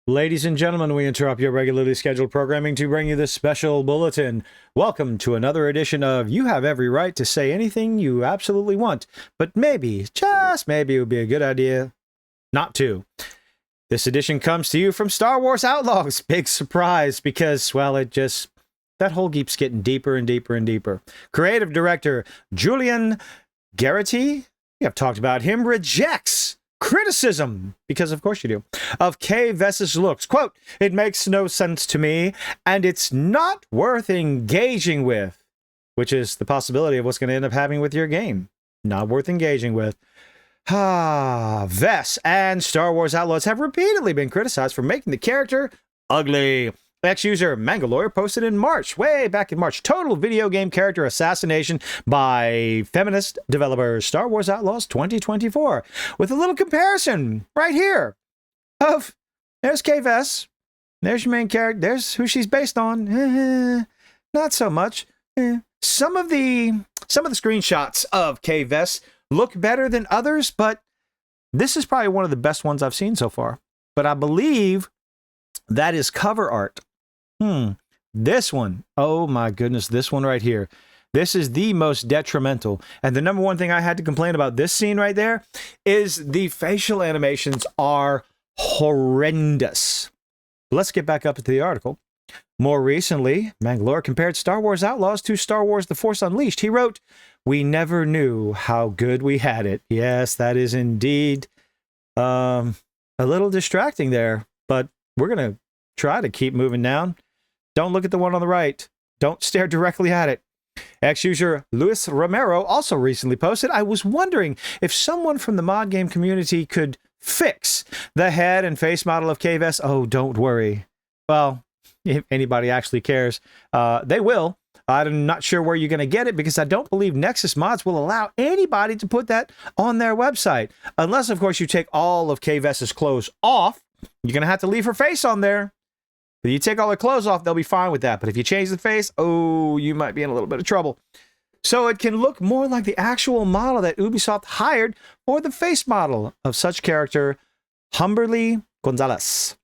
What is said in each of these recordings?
Ladies and gentlemen, we interrupt your regularly scheduled programming to bring you this special bulletin. Welcome to another edition of You Have Every Right to Say Anything You Absolutely Want, but maybe, just maybe, it would be a good idea not to. This edition comes to you from Star Wars Outlaws. Big surprise because, well, that hole keeps getting deeper and deeper and deeper. Creative director Julian Garrity, we have talked about him, rejects criticism, because of course you do, of Kay Vess's looks. Quote, "It makes no sense to me, and it's not worth engaging with," which is the possibility of what's going to end up happening with your game. Not worth engaging with. Vess and Star Wars Outlaws have repeatedly been criticized for making the character ugly. Ex-user Mangalore posted in March, way back in March, total video game character assassination by feminist developers Star Wars Outlaws 2024, with a little comparison right here of, there's Kay Vess, there's your main character, there's who she's based on, not so much. Some of the screenshots of Kay Vess look better than others, but this is probably one of the best ones I've seen so far. But I believe that is cover art. This one, oh my goodness, this one right here. This is the most detrimental. And the number one thing I had to complain about this scene right there is the facial animations are horrendous. Let's get back up to the article. More recently, Mangalore compared Star Wars Outlaws to Star Wars The Force Unleashed. He wrote, "We never knew how good we had it." Yes, that is indeed a little distracting there, but we're going to try to keep moving down. Don't look at the one on the right. Don't stare directly at it. Ex-user Luis Romero also recently posted, "I was wondering if someone from the mod game community could fix the head and face model of Kay Vess." Oh, don't worry. Well, if anybody actually cares, they will. I'm not sure where you're going to get it because I don't believe Nexus Mods will allow anybody to put that on their website. Unless, of course, you take all of Kay Vess's clothes off. You're going to have to leave her face on there. If you take all her clothes off, they'll be fine with that. But if you change the face, oh, you might be in a little bit of trouble. So it can look more like the actual model that Ubisoft hired for the face model of such character, Humberly Gonzalez.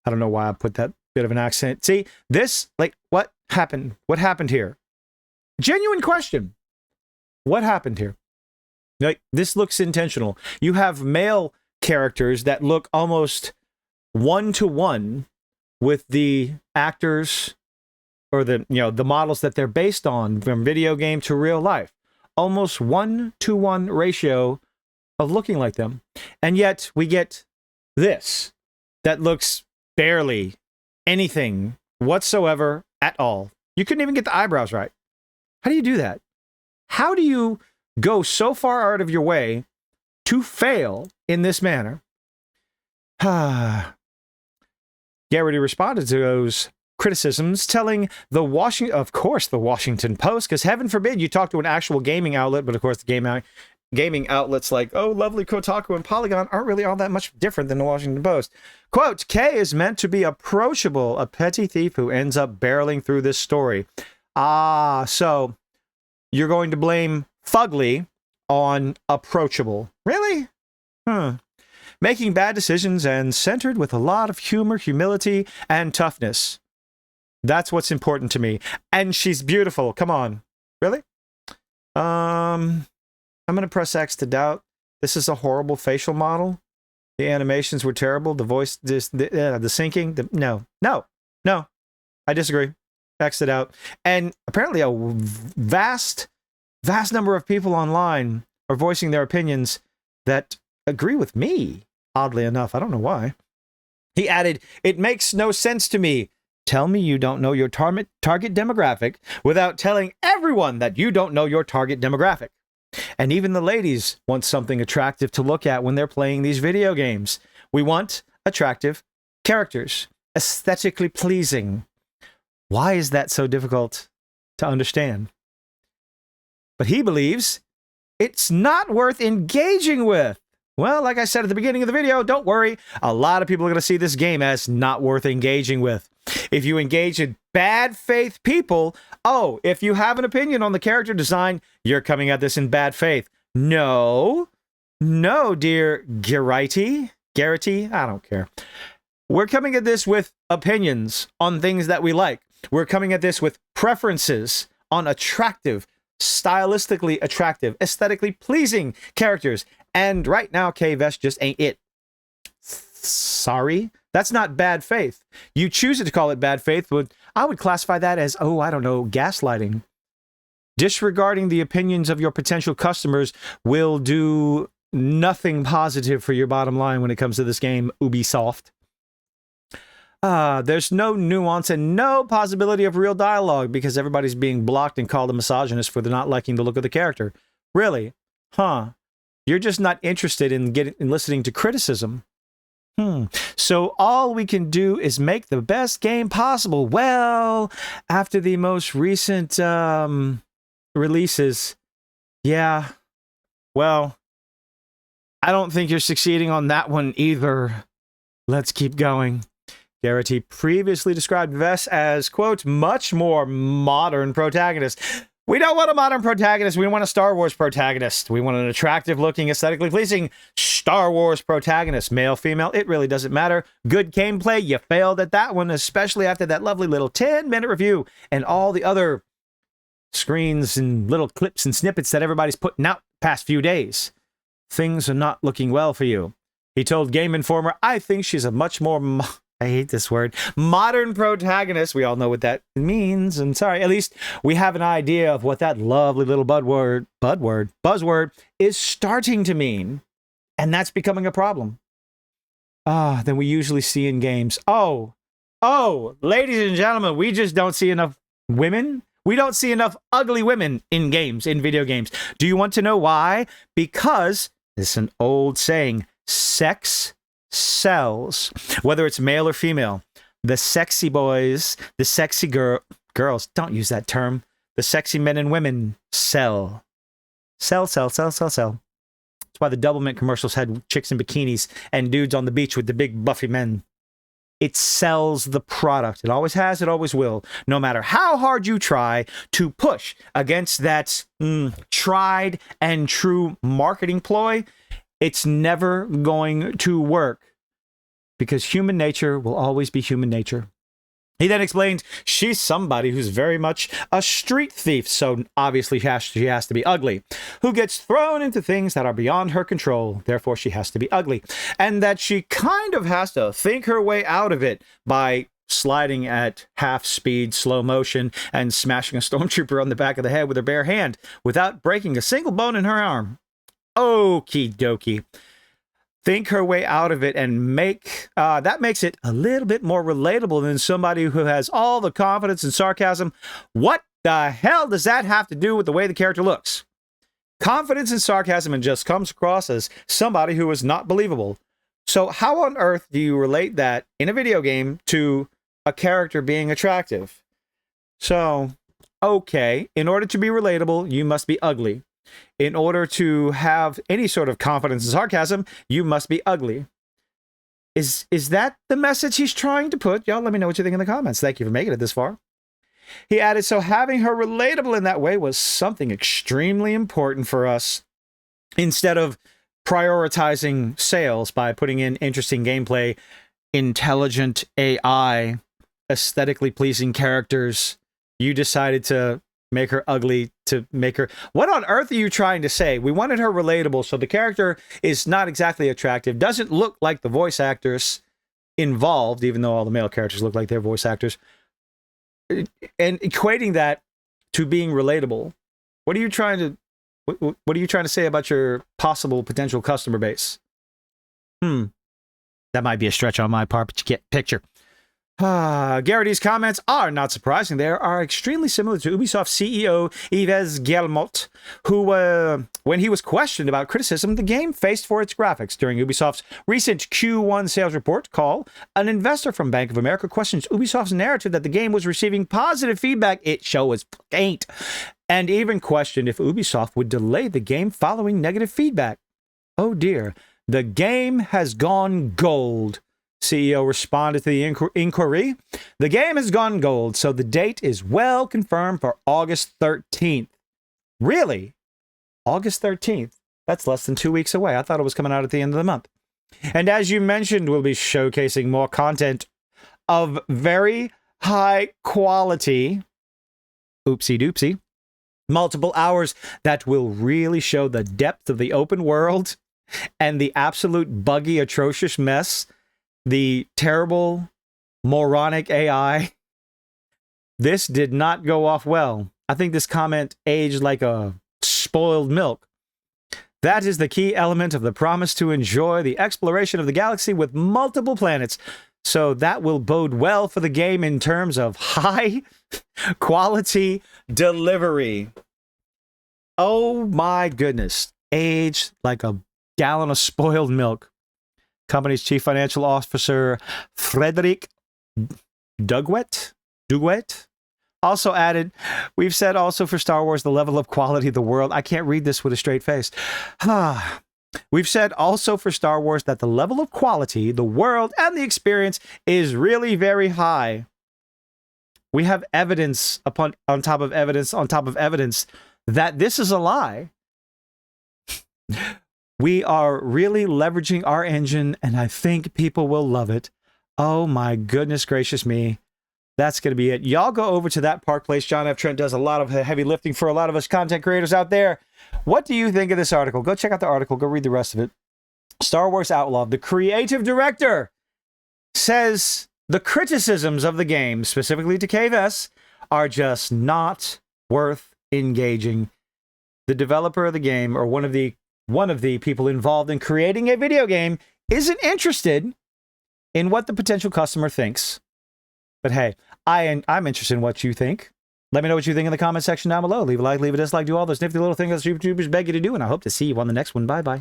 I don't know why I put that bit of an accent. See, this, like, what happened? What happened here? Genuine question. What happened here? Like, this looks intentional. You have male characters that look almost one-to-one with the actors or the models that they're based on, from video game to real life. Almost 1-to-1 ratio of looking like them. And yet we get this that looks barely anything whatsoever at all. You couldn't even get the eyebrows right. How do you do that? How do you go so far out of your way to fail in this manner? Garrity responded to those criticisms, telling the Washington Post, because heaven forbid you talk to an actual gaming outlet, but of course the gaming outlets like, oh, lovely Kotaku and Polygon aren't really all that much different than the Washington Post. Quote, "Kay is meant to be approachable, a petty thief who ends up barreling through this story." So you're going to blame fugly on approachable. Really? Making bad decisions and centered with a lot of humor, humility, and toughness. That's what's important to me. And she's beautiful. Come on. Really? I'm going to press X to doubt. This is a horrible facial model. The animations were terrible. The voice, the syncing. No. I disagree. X it out. And apparently a vast number of people online are voicing their opinions that agree with me. Oddly enough, I don't know why. He added, "It makes no sense to me. Tell me you don't know your target demographic without telling everyone that you don't know your target demographic. And even the ladies want something attractive to look at when they're playing these video games. We want attractive characters, aesthetically pleasing. Why is that so difficult to understand?" But he believes it's not worth engaging with. Well, like I said at the beginning of the video, don't worry. A lot of people are going to see this game as not worth engaging with. If you engage in bad faith people, if you have an opinion on the character design, you're coming at this in bad faith. No, dear Garrity, I don't care. We're coming at this with opinions on things that we like. We're coming at this with preferences on attractive, stylistically attractive, aesthetically pleasing characters. And right now, K-Vest just ain't it. Sorry? That's not bad faith. You choose to call it bad faith, but I would classify that as, oh, I don't know, gaslighting. Disregarding the opinions of your potential customers will do nothing positive for your bottom line when it comes to this game, Ubisoft. There's no nuance and no possibility of real dialogue because everybody's being blocked and called a misogynist for not liking the look of the character. Really? Huh. You're just not interested in listening to criticism. So all we can do is make the best game possible. Well, after the most recent releases, yeah, well, I don't think you're succeeding on that one either. Let's keep going. Garrity previously described Vess as, quote, much more modern protagonist. We don't want a modern protagonist. We want a Star Wars protagonist. We want an attractive-looking, aesthetically pleasing Star Wars protagonist. Male, female, it really doesn't matter. Good gameplay, you failed at that one, especially after that lovely little 10-minute review and all the other screens and little clips and snippets that everybody's putting out the past few days. Things are not looking well for you. He told Game Informer, I think she's a much more... I hate this word. Modern protagonist. We all know what that means. And sorry, at least we have an idea of what that lovely little buzzword is starting to mean. And that's becoming a problem. Than we usually see in games. Oh, ladies and gentlemen, we just don't see enough women. We don't see enough ugly women in games, in video games. Do you want to know why? Because it's an old saying, sex sells, whether it's male or female. The sexy boys, the sexy girls, don't use that term. The sexy men and women sell. Sell. That's why the Double Mint commercials had chicks in bikinis and dudes on the beach with the big buffy men. It sells the product. It always has, it always will. No matter how hard you try to push against that tried and true marketing ploy, it's never going to work because human nature will always be human nature. He then explained she's somebody who's very much a street thief, so obviously she has to be ugly, who gets thrown into things that are beyond her control, therefore she has to be ugly, and that she kind of has to think her way out of it by sliding at half speed, slow motion, and smashing a stormtrooper on the back of the head with her bare hand without breaking a single bone in her arm. Okie dokie. Think her way out of it and that makes it a little bit more relatable than somebody who has all the confidence and sarcasm. What the hell does that have to do with the way the character looks? Confidence and sarcasm and just comes across as somebody who is not believable. So how on earth do you relate that in a video game to a character being attractive? So, okay, in order to be relatable, you must be ugly. In order to have any sort of confidence and sarcasm, you must be ugly. Is that the message he's trying to put? Y'all let me know what you think in the comments. Thank you for making it this far. He added, so having her relatable in that way was something extremely important for us. Instead of prioritizing sales by putting in interesting gameplay, intelligent AI, aesthetically pleasing characters, you decided to make her ugly to make her... What on earth are you trying to say? We wanted her relatable, so the character is not exactly attractive, doesn't look like the voice actors involved, even though all the male characters look like they're voice actors. And equating that to being relatable. What are you trying to say about your possible potential customer base? That might be a stretch on my part, but you get the picture. Garrity's comments are not surprising. They are extremely similar to Ubisoft CEO Yves Guillemot, who, when he was questioned about criticism the game faced for its graphics during Ubisoft's recent Q1 sales report call, an investor from Bank of America questions Ubisoft's narrative that the game was receiving positive feedback. It show as ain't. And even questioned if Ubisoft would delay the game following negative feedback. Oh dear, the game has gone gold. CEO responded to the inquiry. The game has gone gold, so the date is well confirmed for August 13th. Really? August 13th? That's less than 2 weeks away. I thought it was coming out at the end of the month. And as you mentioned, we'll be showcasing more content of very high quality. Oopsie doopsie. Multiple hours that will really show the depth of the open world and the absolute buggy, atrocious mess, the terrible, moronic AI. This did not go off well. I think this comment aged like a spoiled milk. That is the key element of the promise to enjoy the exploration of the galaxy with multiple planets. So that will bode well for the game in terms of high quality delivery. Oh my goodness. Aged like a gallon of spoiled milk. Company's chief financial officer, Frederick Dugwet, also added, we've said also for Star Wars, the level of quality of the world. I can't read this with a straight face. We've said also for Star Wars that the level of quality, the world, and the experience is really very high. We have evidence on top of evidence that this is a lie. We are really leveraging our engine, and I think people will love it. Oh my goodness gracious me. That's going to be it. Y'all go over to that Park Place. John F. Trent does a lot of heavy lifting for a lot of us content creators out there. What do you think of this article? Go check out the article. Go read the rest of it. Star Wars Outlaw, the creative director, says the criticisms of the game, specifically to Cave S, are just not worth engaging. The developer of the game, or one of the people involved in creating a video game, isn't interested in what the potential customer thinks. But hey, I'm interested in what you think. Let me know what you think in the comment section down below. Leave a like, leave a dislike, do all those nifty little things that YouTubers beg you to do, and I hope to see you on the next one. Bye-bye.